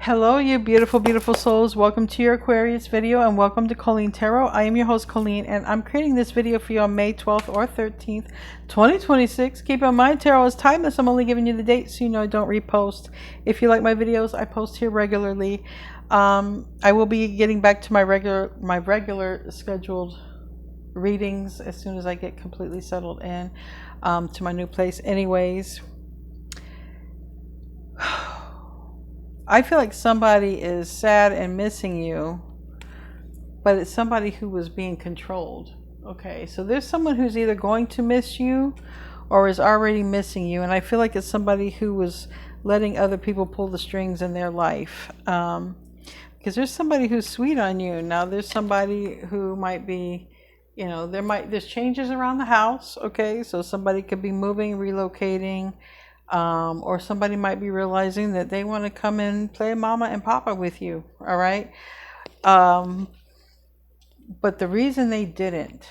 Hello, you beautiful, beautiful souls. Welcome to your Aquarius video and welcome to Colleen Tarot. I am your host, Colleen, and I'm creating this video for you on May 12th or 13th, 2026. Keep in mind, tarot is timeless. I'm only giving you the date so you know I don't repost. If you like my videos, I post here regularly. I will be getting back to my regular scheduled readings as soon as I get completely settled in to my new place. Anyways, I feel like somebody is sad and missing you, but it's somebody who was being controlled. Okay, so there's someone who's either going to miss you or is already missing you, and I feel like it's somebody who was letting other people pull the strings in their life. Because there's somebody who's sweet on you. Now there's somebody who might be, you know, there's changes around the house. Okay, so somebody could be moving, relocating. Or somebody might be realizing that they want to come and play mama and papa with you. All right. But the reason they didn't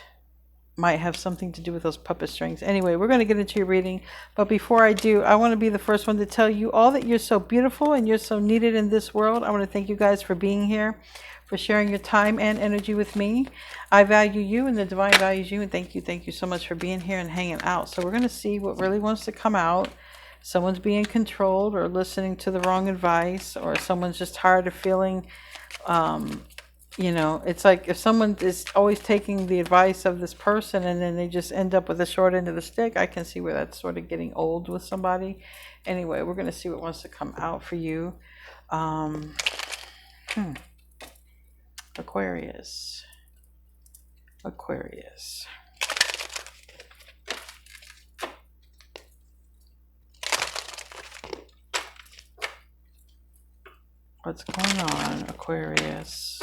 might have something to do with those puppet strings. Anyway, we're going to get into your reading. But before I do, I want to be the first one to tell you all that you're so beautiful and you're so needed in this world. I want to thank you guys for being here, for sharing your time and energy with me. I value you and the divine values you. And thank you so much for being here and hanging out. So we're going to see what really wants to come out. Someone's being controlled or listening to the wrong advice, or someone's just tired of feeling, you know, it's like if someone is always taking the advice of this person and then they just end up with the short end of the stick, I can see where that's sort of getting old with somebody. Anyway, we're going to see what wants to come out for you. Aquarius. Aquarius. What's going on, Aquarius?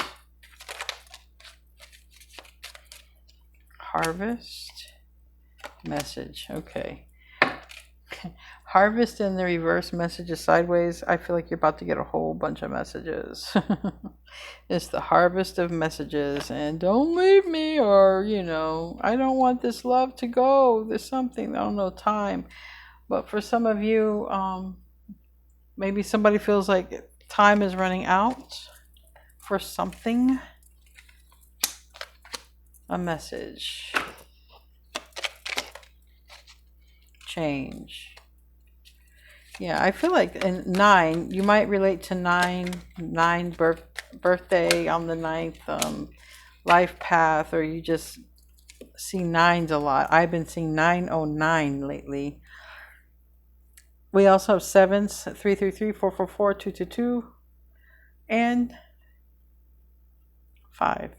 Harvest message. Okay. Harvest in the reverse, messages sideways. I feel like you're about to get a whole bunch of messages. It's the harvest of messages. And don't leave me, or, you know, I don't want this love to go. There's something, I don't know, time. But for some of you, maybe somebody feels like time is running out for something. A message. Change. Yeah, I feel like in 9, you might relate to 9 birthday on the 9th, life path, or you just see 9s a lot. I've been seeing 909 lately. We also have 7s, 333, 444, 222, and 5.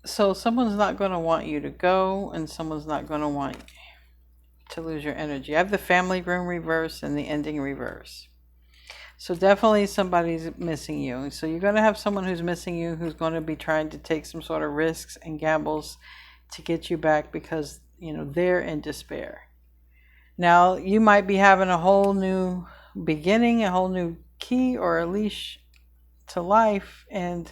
So someone's not going to want you to go, and someone's not going to want to lose your energy. I have the family room reverse and the ending reverse. So definitely somebody's missing you. So you're going to have someone who's missing you, who's going to be trying to take some sort of risks and gambles to get you back because, you know, they're in despair. Now, you might be having a whole new beginning, a whole new key or a leash to life, and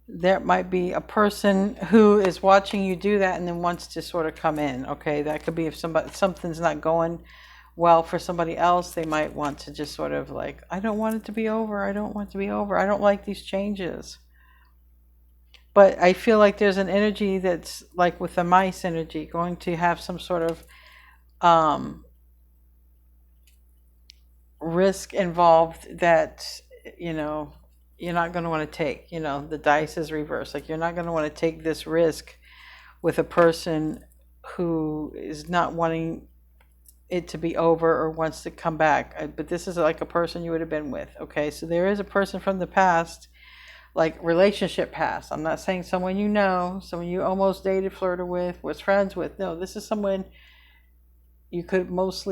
there might be a person who is watching you do that and then wants to sort of come in. Okay, that could be if something's not going well for somebody else, they might want to just sort of like, I don't want it to be over. I don't want it to be over. I don't like these changes. But I feel like there's an energy that's like with the mice energy, going to have some sort of risk involved that, you know, you're not going to want to take. You know, the dice is reversed. Like, you're not going to want to take this risk with a person who is not wanting it to be over or wants to come back. But this is like a person you would have been with. Okay, so there is a person from the past, like relationship past. I'm not saying someone you know, someone you almost dated, flirted with, was friends with. No, this is someone you could most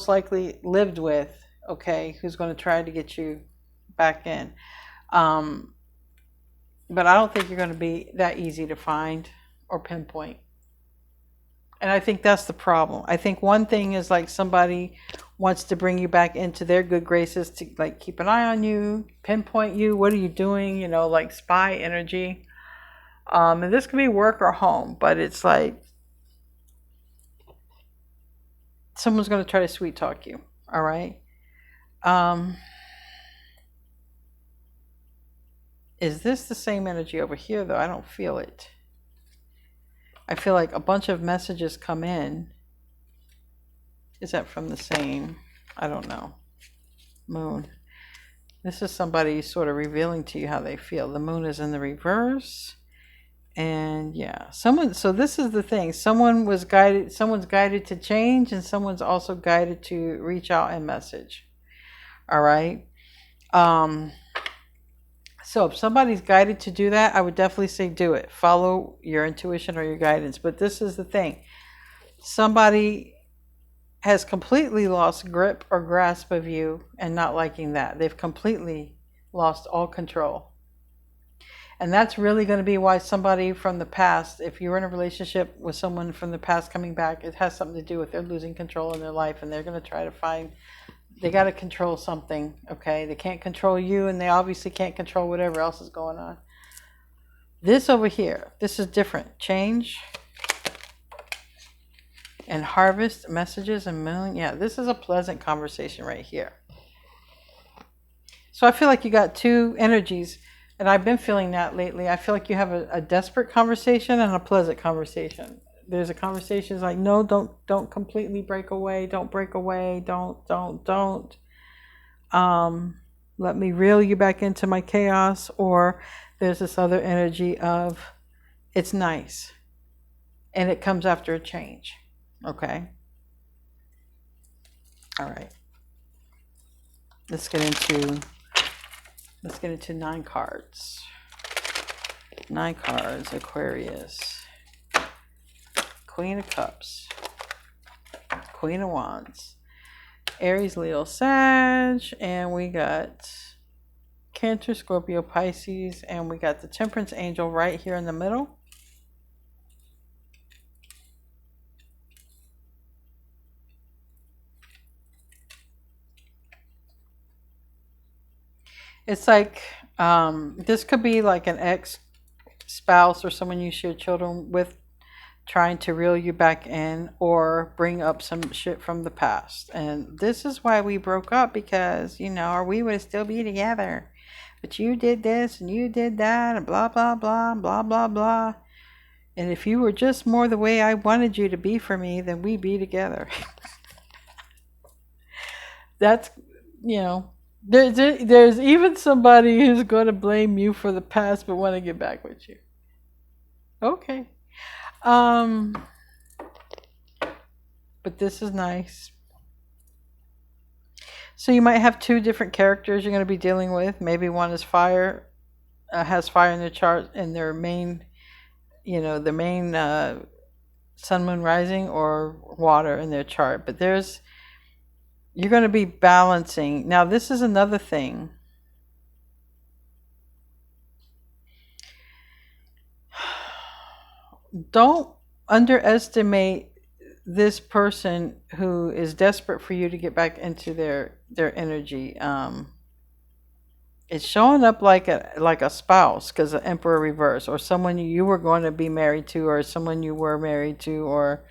likely lived with. Okay, who's going to try to get you back in. But I don't think you're going to be that easy to find or pinpoint. And I think that's the problem. I think one thing is like somebody wants to bring you back into their good graces to like keep an eye on you, pinpoint you. What are you doing? You know, like spy energy. And this could be work or home, but it's like someone's going to try to sweet talk you. All right. Is this the same energy over here, though? I don't feel it. I feel like a bunch of messages come in. Is that from the same? I don't know. Moon. This is somebody sort of revealing to you how they feel. The moon is in the reverse. And yeah, someone, so this is the thing. Someone's guided to change, and someone's also guided to reach out and message. All right. So if somebody's guided to do that, I would definitely say do it. Follow your intuition or your guidance. But this is the thing. Somebody has completely lost grip or grasp of you and not liking that. They've completely lost all control. And that's really going to be why somebody from the past, if you're in a relationship with someone from the past coming back, it has something to do with they're losing control in their life, and they're going to try to find, they got to control something, okay? They can't control you, and they obviously can't control whatever else is going on. This over here, this is different. Change and harvest, messages and moon. Yeah, this is a pleasant conversation right here. So I feel like you got two energies. And I've been feeling that lately. I feel like you have a desperate conversation and a pleasant conversation. There's a conversation like, no, don't completely break away. Don't break away. Don't. Let me reel you back into my chaos. Or there's this other energy of, it's nice. And it comes after a change. Okay. All right. Let's get into 9 cards. 9 cards, Aquarius. Queen of Cups. Queen of Wands. Aries, Leo, Sag. And we got Cancer, Scorpio, Pisces. And we got the Temperance Angel right here in the middle. It's like, this could be like an ex-spouse or someone you share children with trying to reel you back in or bring up some shit from the past. And this is why we broke up, because, you know, or we would still be together. But you did this and you did that and blah, blah, blah, blah, blah, blah. And if you were just more the way I wanted you to be for me, then we'd be together. That's, you know. There's even somebody who's going to blame you for the past but want to get back with you. Okay. But this is nice. So you might have 2 different characters you're going to be dealing with. Maybe one is fire, has fire in their chart in their main, you know, the main sun, moon, rising, or water in their chart. But you're going to be balancing. Now, this is another thing. Don't underestimate this person who is desperate for you to get back into their energy. It's showing up like a spouse, because the Emperor reverse, or someone you were going to be married to, or someone you were married to, or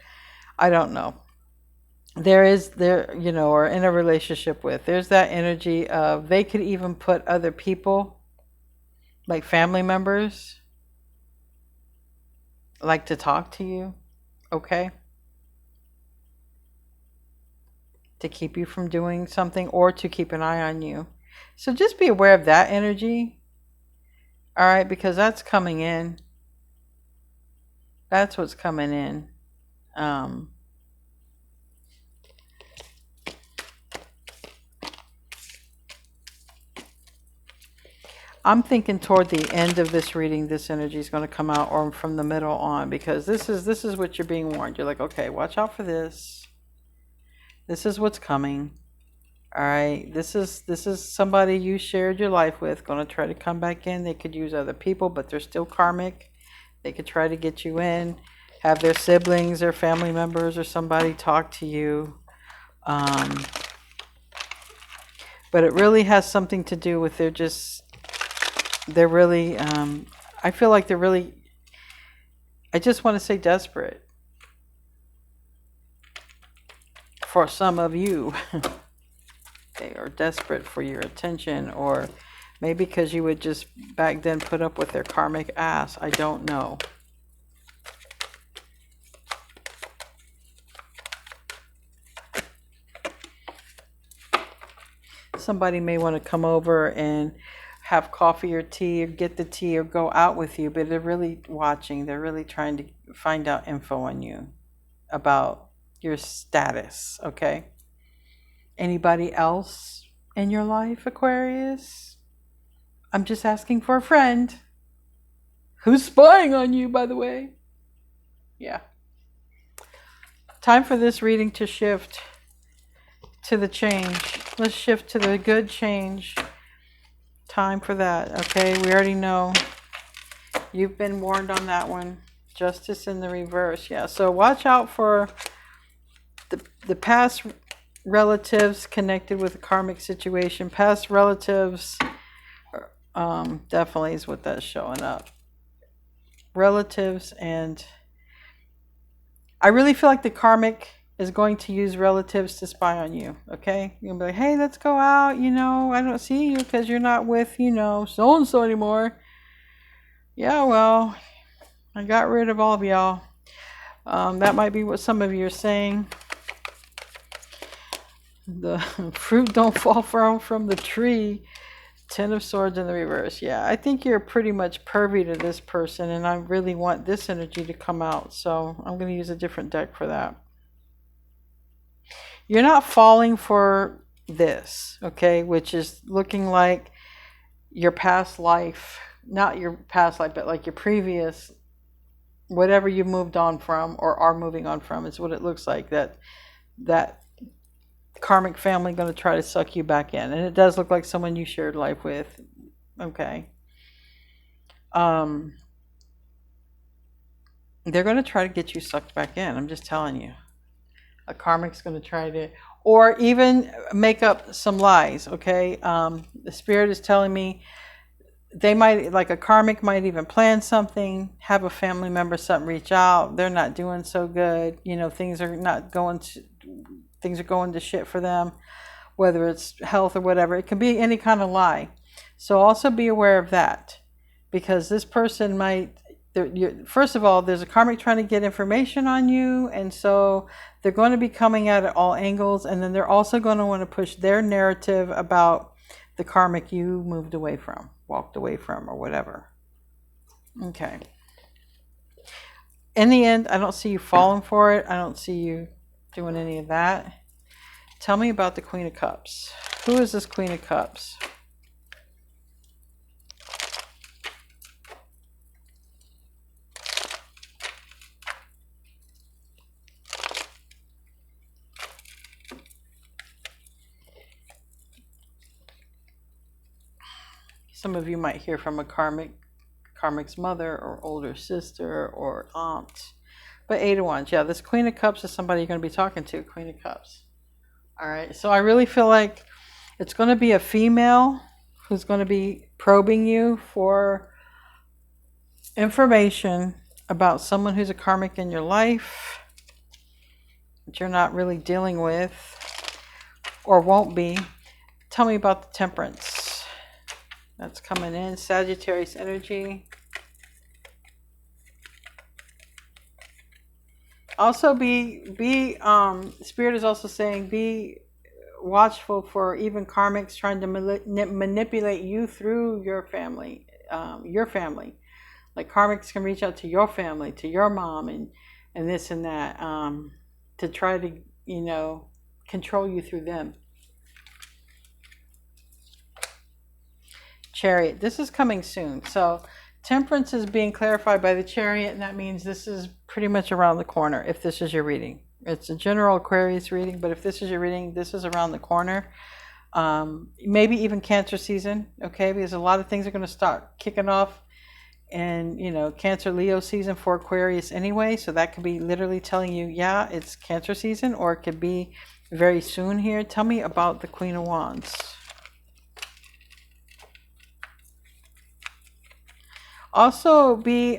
I don't know. You know, or in a relationship with, there's that energy of they could even put other people, like family members, like to talk to you, okay? To keep you from doing something or to keep an eye on you. So just be aware of that energy, all right? Because that's coming in. That's what's coming in. I'm thinking toward the end of this reading, this energy is going to come out, or from the middle on, because this is what you're being warned. You're like, okay, watch out for this. This is what's coming. All right, this is somebody you shared your life with, going to try to come back in. They could use other people, but they're still karmic. They could try to get you in, have their siblings or family members or somebody talk to you. But it really has something to do with they're really, I feel like they're really, I just want to say desperate for some of you. They are desperate for your attention, or maybe because you would just back then put up with their karmic ass. I don't know. Somebody may want to come over and have coffee or tea, or get the tea, or go out with you, but they're really watching. They're really trying to find out info on you about your status, okay? Anybody else in your life, Aquarius? I'm just asking for a friend. Who's spying on you, by the way? Yeah. Time for this reading to shift to the change. Let's shift to the good change. Time for that, okay? We already know. You've been warned on that one. Justice in the reverse. Yeah, so watch out for the past relatives connected with a karmic situation. Past relatives definitely is what that's showing up. Relatives, and I really feel like the karmic is going to use relatives to spy on you, okay? You're going to be like, hey, let's go out, you know, I don't see you because you're not with, you know, so-and-so anymore. Yeah, well, I got rid of all of y'all. That might be what some of you are saying. The fruit don't fall from the tree. Ten of Swords in the reverse. Yeah, I think you're pretty much pervy to this person, and I really want this energy to come out. So I'm going to use a different deck for that. You're not falling for this, okay? Which is looking like your past life. Not your past life, but like your previous, whatever you moved on from or are moving on from is what it looks like. That karmic family going to try to suck you back in, and it does look like someone you shared life with, okay? They're going to try to get you sucked back in. I'm just telling you. A karmic's going to try to, or even make up some lies, okay? The spirit is telling me they might, like a karmic might even plan something, have a family member, something reach out. They're not doing so good. You know, things are going to shit for them, whether it's health or whatever. It can be any kind of lie. So also be aware of that, because this person might, first of all, there's a karmic trying to get information on you, and so they're going to be coming at all angles, and then they're also going to want to push their narrative about the karmic you moved away from, walked away from, or whatever. Okay. In the end, I don't see you falling for it. I don't see you doing any of that. Tell me about the Queen of Cups. Who is this Queen of Cups? Some of you might hear from a karmic's mother or older sister or aunt. But Eight of Wands, yeah, this Queen of Cups is somebody you're going to be talking to, Queen of Cups. All right, so I really feel like it's going to be a female who's going to be probing you for information about someone who's a karmic in your life that you're not really dealing with or won't be. Tell me about the Temperance. That's coming in. Sagittarius energy. Also Spirit is also saying be watchful for even karmics trying to manipulate you through your family. Like karmics can reach out to your family, to your mom, and this and that, to try to, you know, control you through them. Chariot. This is coming soon. So Temperance is being clarified by the Chariot, and that means this is pretty much around the corner if this is your reading. It's a general Aquarius reading, but if this is your reading, this is around the corner. Maybe even Cancer season, okay? Because a lot of things are going to start kicking off, and, you know, Cancer Leo season for Aquarius anyway. So that could be literally telling you, yeah, it's Cancer season, or it could be very soon here. Tell me about the Queen of Wands. Also, be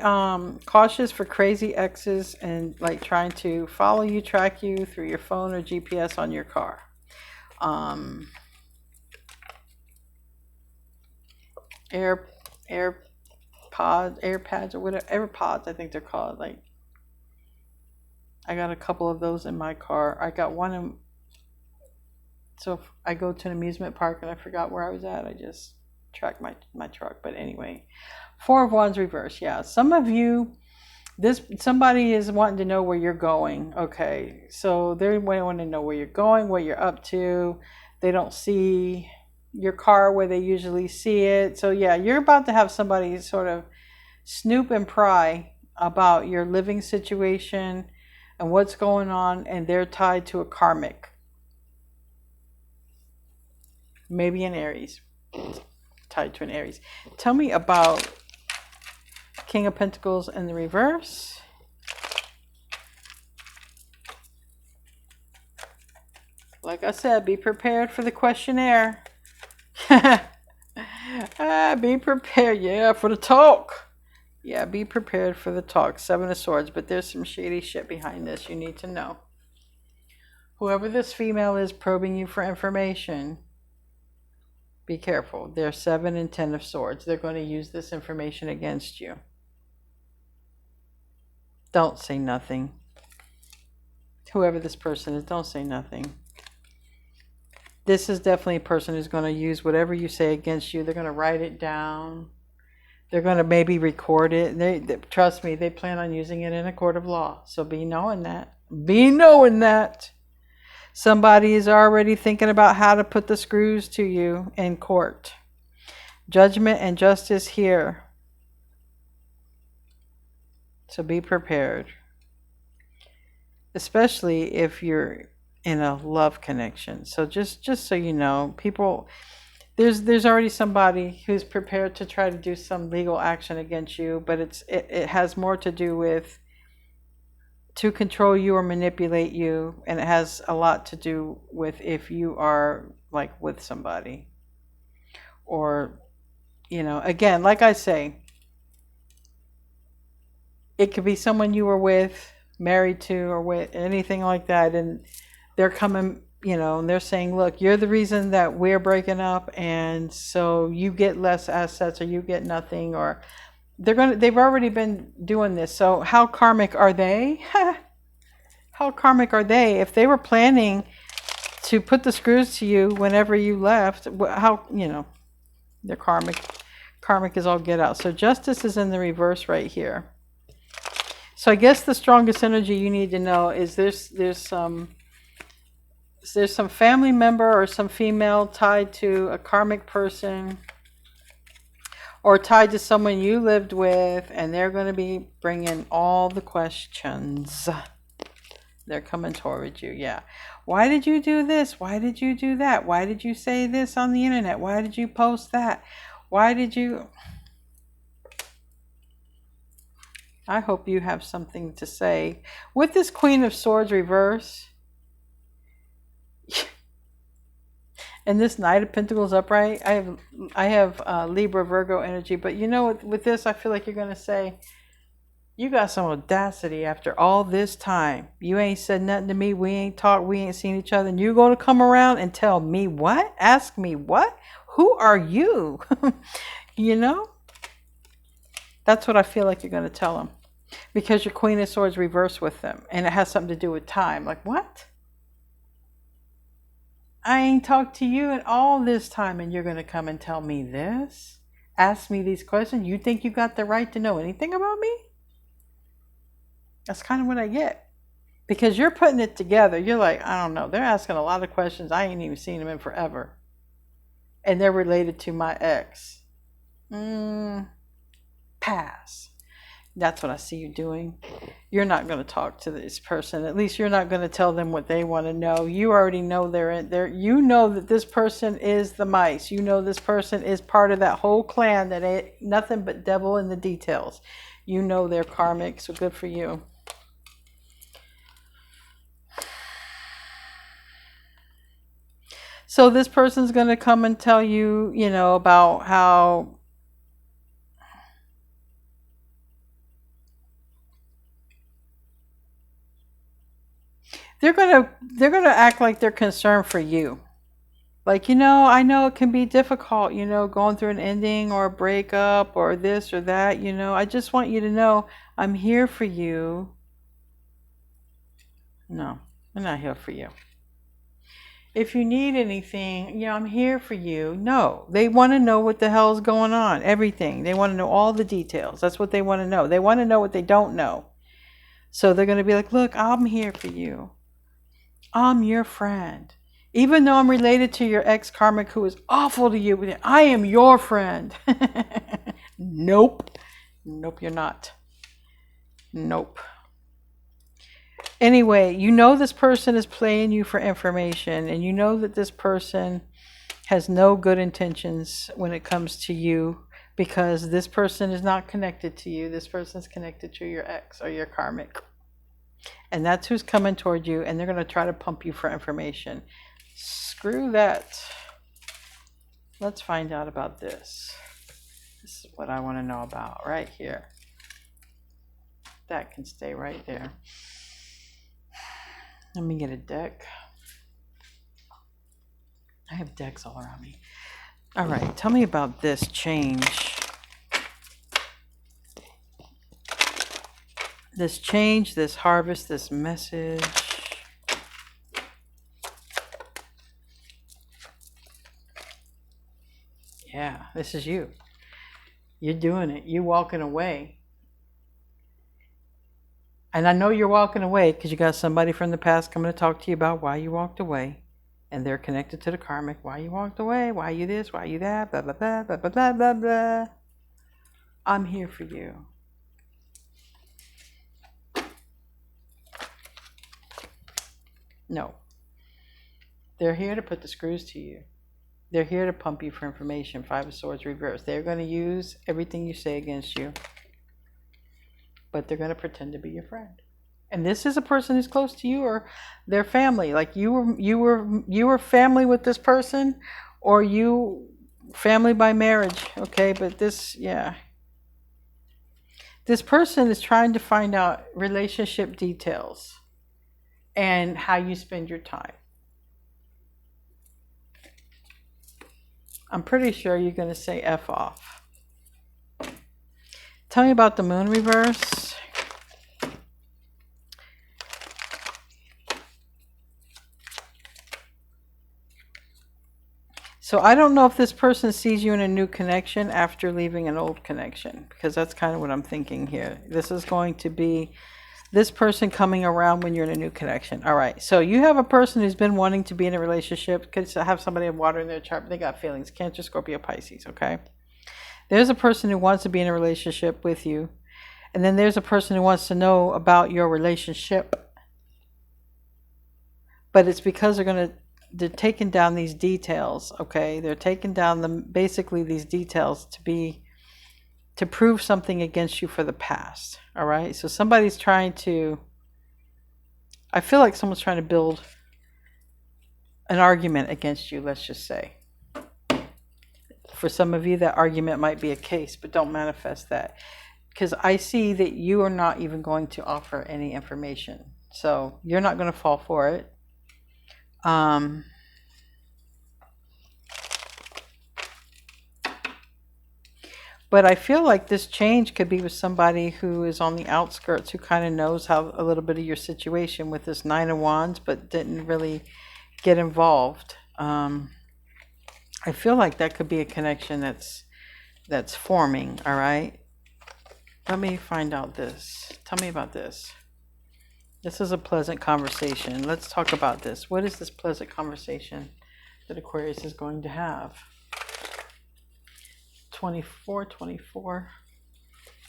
cautious for crazy exes and like trying to follow you, track you through your phone or GPS on your car. Um, Air AirPods or whatever, AirPods I think they're called. Like I got a couple of those in my car. I got one in. So if I go to an amusement park and I forgot where I was at, I just track my truck. But anyway, Four of Wands reverse. Yeah, some of you, somebody is wanting to know where you're going. Okay, so they want to know where you're going, what you're up to. They don't see your car where they usually see it. So yeah, you're about to have somebody sort of snoop and pry about your living situation and what's going on, and they're tied to a karmic. Maybe an Aries. Tied to an Aries. Tell me about King of Pentacles in the reverse. Like I said, be prepared for the questionnaire. Be prepared, yeah, for the talk. Yeah, be prepared for the talk. Seven of Swords, but there's some shady shit behind this you need to know. Whoever this female is probing you for information, be careful. They're 7 and 10 of Swords. They're going to use this information against you. Don't say nothing. Whoever this person is, don't say nothing. This is definitely a person who's going to use whatever you say against you. They're going to write it down. They're going to maybe record it. They trust me, they plan on using it in a court of law. So be knowing that. Be knowing that. Somebody is already thinking about how to put the screws to you in court. Judgment and justice here. So be prepared. Especially if you're in a love connection. So just so you know, people, there's already somebody who's prepared to try to do some legal action against you, but it has more to do with to control you or manipulate you, and it has a lot to do with if you are like with somebody, or again, like I say, it could be someone you were with, married to, or with anything like that, and they're coming, and they're saying, look, you're the reason that we're breaking up, and so you get less assets or you get nothing, or they've already been doing this. So how karmic are they? How karmic are they? If they were planning to put the screws to you whenever you left, how, they're karmic. Karmic is all get out. So justice is in the reverse right here. So I guess the strongest energy you need to know is there's some family member or some female tied to a karmic person, or tied to someone you lived with, and they're going to be bringing all the questions. They're coming towards you, yeah. Why did you do this? Why did you do that? Why did you say this on the internet? Why did you post that? Why did you... I hope you have something to say. With this Queen of Swords reverse, and this Knight of Pentacles upright, I have Libra, Virgo energy, but with this, I feel like you're going to say, you got some audacity after all this time. You ain't said nothing to me. We ain't talked. We ain't seen each other. And you're going to come around and tell me what? Ask me what? Who are you? That's what I feel like you're going to tell them. Because your Queen of Swords reversed with them. And it has something to do with time. Like, what? I ain't talked to you at all this time. And you're going to come and tell me this? Ask me these questions? You think you got the right to know anything about me? That's kind of what I get. Because you're putting it together. You're like, I don't know. They're asking a lot of questions. I ain't even seen them in forever. And they're related to my ex. Pass. That's what I see you doing. You're not going to talk to this person. At least you're not going to tell them what they want to know. You already know they're in there. You know that this person is the mice. You know this person is part of that whole clan that ain't nothing but devil in the details. You know they're karmic, so good for you. So this person's going to come and tell you, about how they're gonna act like they're concerned for you. Like, I know it can be difficult, going through an ending or a breakup or this or that, I just want you to know I'm here for you. No, I'm not here for you. If you need anything, I'm here for you. No, they want to know what the hell's going on, everything. They want to know all the details. That's what they want to know. They want to know what they don't know. So they're going to be like, look, I'm here for you. I'm your friend. Even though I'm related to your ex-karmic who is awful to you, I am your friend. Nope. Nope, you're not. Nope. Anyway, this person is playing you for information, and you know that this person has no good intentions when it comes to you, because this person is not connected to you. This person is connected to your ex or your karmic. And that's who's coming toward you, and they're going to try to pump you for information. Screw that. Let's find out about this. This is what I want to know about right here. That can stay right there. Let me get a deck. I have decks all around me. All right, tell me about this change. This change, this harvest, this message. Yeah, this is you. You're doing it. You're walking away. And I know you're walking away because you got somebody from the past coming to talk to you about why you walked away. And they're connected to the karmic. Why you walked away? Why you this? Why you that? Blah, blah, blah, blah, blah, blah, blah, blah. I'm here for you. No. They're here to put the screws to you. They're here to pump you for information. Five of Swords reversed. They're going to use everything you say against you. But they're going to pretend to be your friend. And this is a person who's close to you or their family. Like you were family with this person, or you family by marriage. Okay, but this person is trying to find out relationship details and how you spend your time. I'm pretty sure you're going to say F off. Tell me about the moon reverse. So I don't know if this person sees you in a new connection after leaving an old connection, because that's kind of what I'm thinking here. This is going to be this person coming around when you're in a new connection. All right. So you have a person who's been wanting to be in a relationship. Could have somebody have water in their chart. They got feelings. Cancer, Scorpio, Pisces. Okay. There's a person who wants to be in a relationship with you. And then there's a person who wants to know about your relationship. But it's because they're taking down these details. Okay. They're taking down basically these details to prove something against you for the past. All right. So somebody's trying to, I feel like someone's trying to build an argument against you, let's just say. For some of you, that argument might be a case, but don't manifest that. Because I see that you are not even going to offer any information. So you're not going to fall for it. But I feel like this change could be with somebody who is on the outskirts, who kind of knows how a little bit of your situation with this Nine of Wands, but didn't really get involved. I feel like that could be a connection that's forming. All right. Let me find out this. Tell me about this. This is a pleasant conversation. Let's talk about this. What is this pleasant conversation that Aquarius is going to have? 24,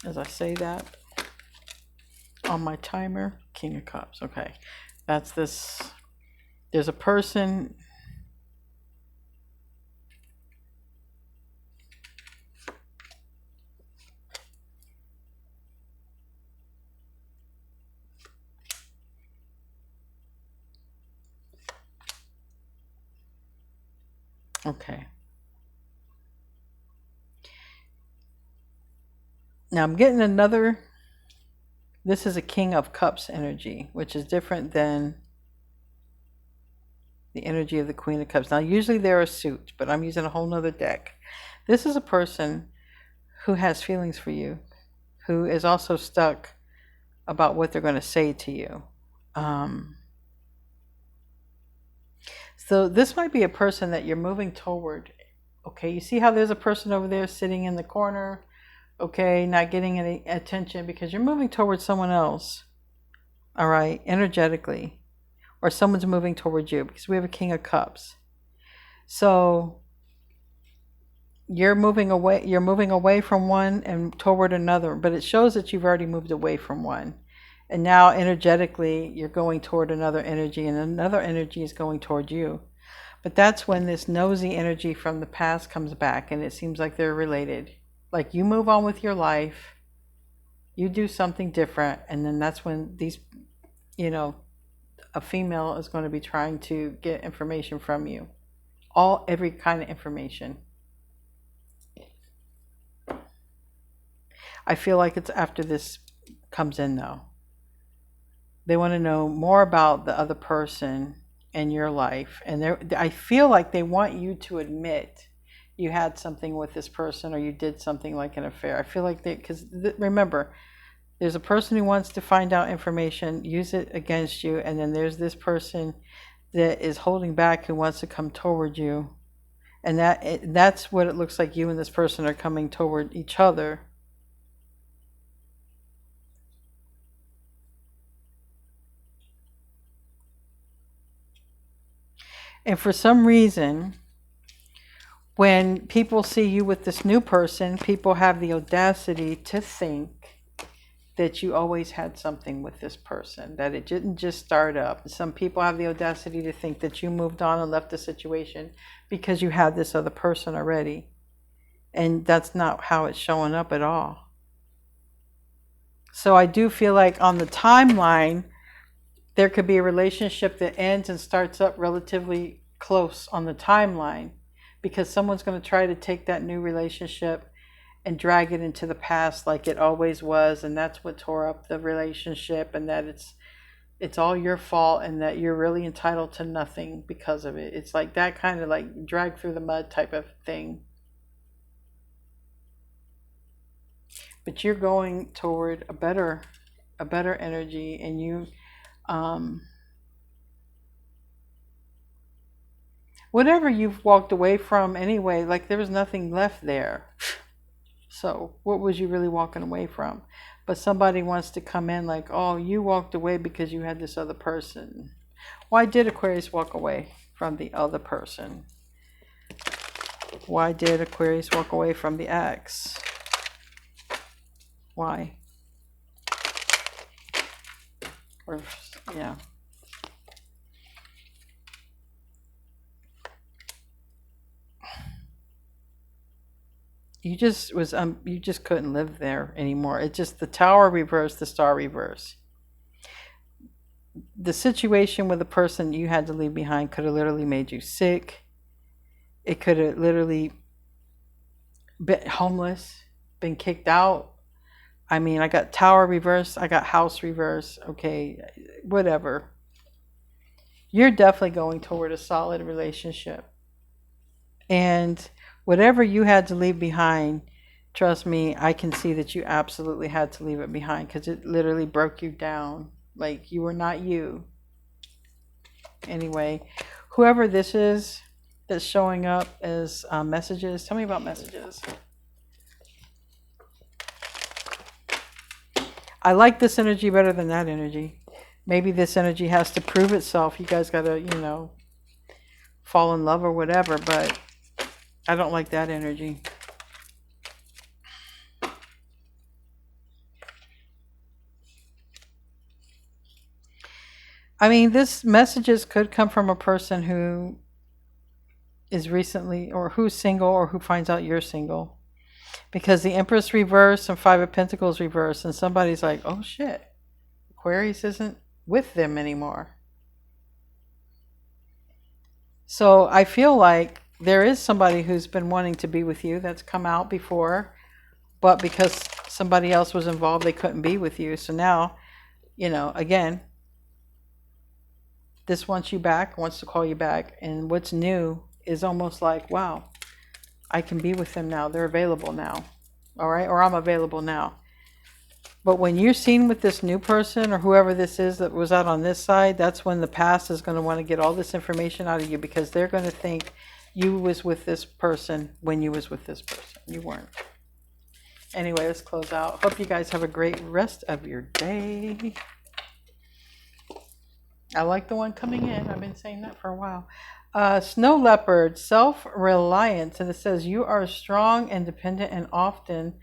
as I say that on my timer. King of Cups. Okay, that's this. There's a person. Okay. Now I'm getting another, this is a King of Cups energy, which is different than The energy of the Queen of Cups. Now, usually they're a suit, but I'm using a whole nother deck. This is a person who has feelings for you, who is also stuck about what they're going to say to you. So this might be a person that you're moving toward. Okay, you see how there's a person over there sitting in the corner, okay, not getting any attention because you're moving towards someone else, all right, energetically, or someone's moving towards you because we have a King of Cups. So you're moving away from one and toward another, but it shows that you've already moved away from one. And now energetically, you're going toward another energy, and another energy is going toward you. But that's when this nosy energy from the past comes back, and it seems like they're related. Like you move on with your life, you do something different, and then that's when these, a female is going to be trying to get information from you. Every kind of information. I feel like it's after this comes in, though. They want to know more about the other person in your life. And I feel like they want you to admit you had something with this person or you did something like an affair. I feel like remember, there's a person who wants to find out information, use it against you. And then there's this person that is holding back who wants to come toward you. And that's what it looks like you and this person are coming toward each other. And for some reason, when people see you with this new person, people have the audacity to think that you always had something with this person, that it didn't just start up. Some people have the audacity to think that you moved on and left the situation because you had this other person already. And that's not how it's showing up at all. So I do feel like on the timeline, there could be a relationship that ends and starts up relatively close on the timeline because someone's going to try to take that new relationship and drag it into the past like it always was, and that's what tore up the relationship, and that it's all your fault and that you're really entitled to nothing because of it. It's like that kind of like drag through the mud type of thing. But you're going toward a better energy, and you whatever you've walked away from anyway, like there was nothing left there. So what was you really walking away from? But somebody wants to come in like, oh, you walked away because you had this other person. Why did Aquarius walk away from the other person? Why did Aquarius walk away from the ex? Why? Or, yeah. You just couldn't live there anymore. It's just the Tower reverse, the Star reverse. The situation with the person you had to leave behind could have literally made you sick. It could have literally been homeless, been kicked out. I mean, I got Tower reverse, I got House reverse. Okay, whatever. You're definitely going toward a solid relationship. And whatever you had to leave behind, trust me, I can see that you absolutely had to leave it behind because it literally broke you down. Like you were not you. Anyway, whoever this is that's showing up as messages, tell me about messages. I like this energy better than that energy. Maybe this energy has to prove itself. You guys got to, fall in love or whatever, but I don't like that energy. I mean, this messages could come from a person who is recently, or who's single, or who finds out you're single. Because the Empress reverse and Five of Pentacles reverse, and somebody's like, oh shit, Aquarius isn't with them anymore. So I feel like there is somebody who's been wanting to be with you that's come out before, but because somebody else was involved, they couldn't be with you. So now, again, This wants you back, wants to call you back. And what's new is almost like, wow, I can be with them now. They're available now. All right. Or I'm available now. But when you're seen with this new person or whoever this is that was out on this side, that's when the past is going to want to get all this information out of you, because they're going to think you was with this person when you was with this person. You weren't. Anyway, let's close out. Hope you guys have a great rest of your day. I like the one coming in. I've been saying that for a while. Snow leopard, self-reliance. And it says, you are strong, independent, and often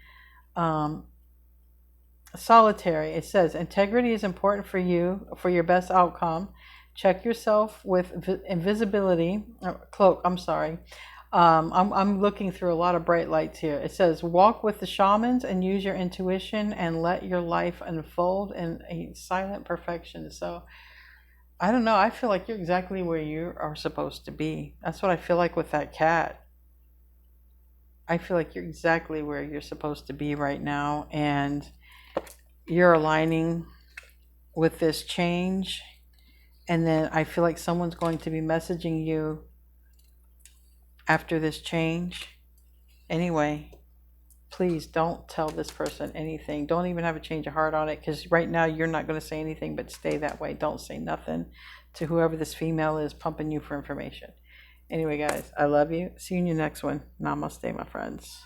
solitary. It says, integrity is important for you, for your best outcome. Check yourself with invisibility, cloak, I'm sorry. I'm looking through a lot of bright lights here. It says, walk with the shamans and use your intuition and let your life unfold in a silent perfection. So, I don't know. I feel like you're exactly where you are supposed to be. That's what I feel like with that cat. I feel like you're exactly where you're supposed to be right now. And you're aligning with this change. And then I feel like someone's going to be messaging you after this change. Anyway, please don't tell this person anything. Don't even have a change of heart on it, because right now you're not going to say anything, but stay that way. Don't say nothing to whoever this female is pumping you for information. Anyway, guys, I love you. See you in your next one. Namaste, my friends.